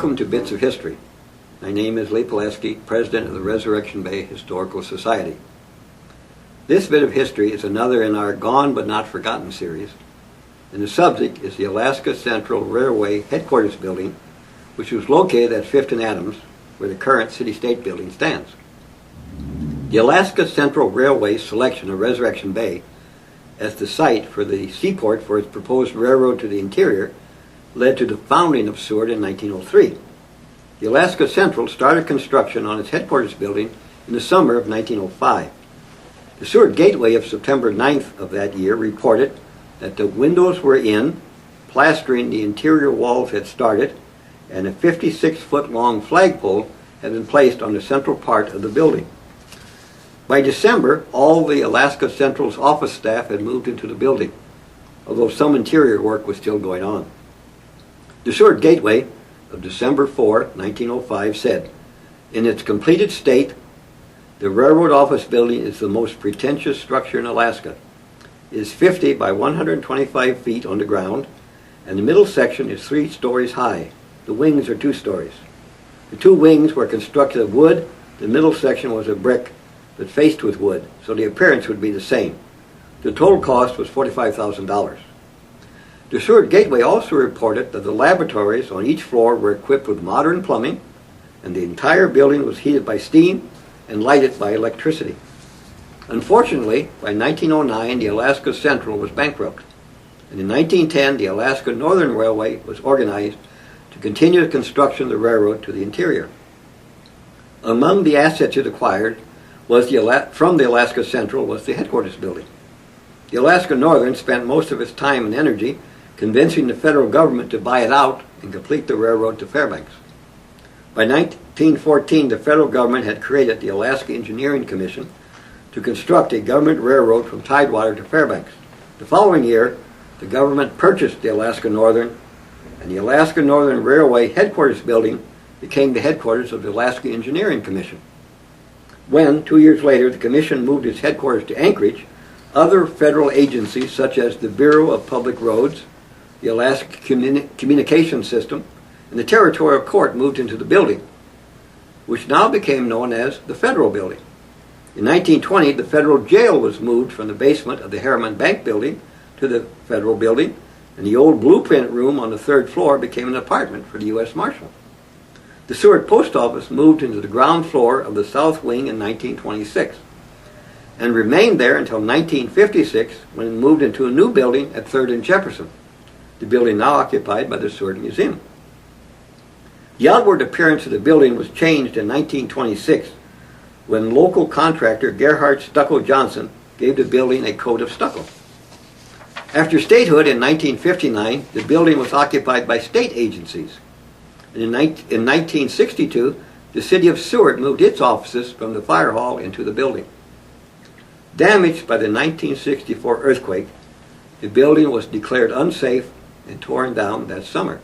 Welcome to Bits of History. My name is Lee Pileski, President of the Resurrection Bay Historical Society. This bit of history is another in our Gone But Not Forgotten series, and the subject is the Alaska Central Railway Headquarters Building, which was located at 5th and Adams, where the current City-State Building stands. The Alaska Central Railway's selection of Resurrection Bay as the site for the seaport for its proposed railroad to the interior led to the founding of Seward in 1903. The Alaska Central started construction on its headquarters building in the summer of 1905. The Seward Gateway of September 9th of that year reported that the windows were in, plastering the interior walls had started, and a 56-foot-long flagpole had been placed on the central part of the building. By December, all the Alaska Central's office staff had moved into the building, although some interior work was still going on. The Seward Gateway of December 4, 1905 said, "In its completed state, the railroad office building is the most pretentious structure in Alaska. It is 50 by 125 feet on the ground, and the middle section is 3 stories high. The wings are 2 stories. The 2 wings were constructed of wood. The middle section was of brick, but faced with wood, so the appearance would be the same. The total cost was $45,000. The Seward Gateway also reported that the laboratories on each floor were equipped with modern plumbing, and the entire building was heated by steam and lighted by electricity. Unfortunately, by 1909, the Alaska Central was bankrupt, and in 1910, the Alaska Northern Railway was organized to continue the construction of the railroad to the interior. Among the assets it acquired from the Alaska Central was the headquarters building. The Alaska Northern spent most of its time and energy convincing the federal government to buy it out and complete the railroad to Fairbanks. By 1914, the federal government had created the Alaska Engineering Commission to construct a government railroad from Tidewater to Fairbanks. The following year, the government purchased the Alaska Northern, and the Alaska Northern Railway Headquarters Building became the headquarters of the Alaska Engineering Commission. When, 2 years later, the commission moved its headquarters to Anchorage, other federal agencies such as the Bureau of Public Roads, the Alaska Communications System, and the Territorial Court moved into the building, which now became known as the Federal Building. In 1920, the federal jail was moved from the basement of the Harriman Bank Building to the Federal Building, and the old blueprint room on the 3rd floor became an apartment for the U.S. Marshal. The Seward Post Office moved into the ground floor of the South Wing in 1926 and remained there until 1956 when it moved into a new building at 3rd and Jefferson, the building now occupied by the Seward Museum. The outward appearance of the building was changed in 1926 when local contractor Gerhard Stucco Johnson gave the building a coat of stucco. After statehood in 1959, the building was occupied by state agencies. And in 1962, the city of Seward moved its offices from the fire hall into the building. Damaged by the 1964 earthquake, the building was declared unsafe and torn down that summer.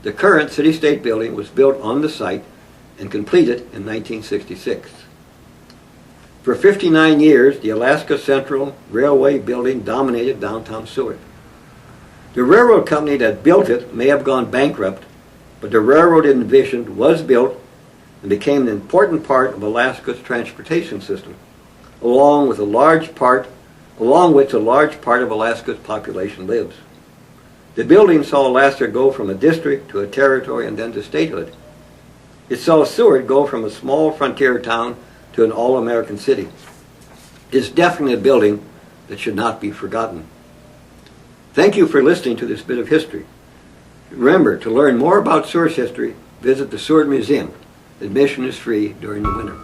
The current City-State Building was built on the site and completed in 1966. For 59 years, the Alaska Central Railway Building dominated downtown Seward. The railroad company that built it may have gone bankrupt, but the railroad it envisioned was built and became an important part of Alaska's transportation system, along which a large part of Alaska's population lives. The building saw Alaska go from a district to a territory and then to statehood. It saw Seward go from a small frontier town to an all-American city. It's definitely a building that should not be forgotten. Thank you for listening to this bit of history. Remember, to learn more about Seward's history, visit the Seward Museum. Admission is free during the winter.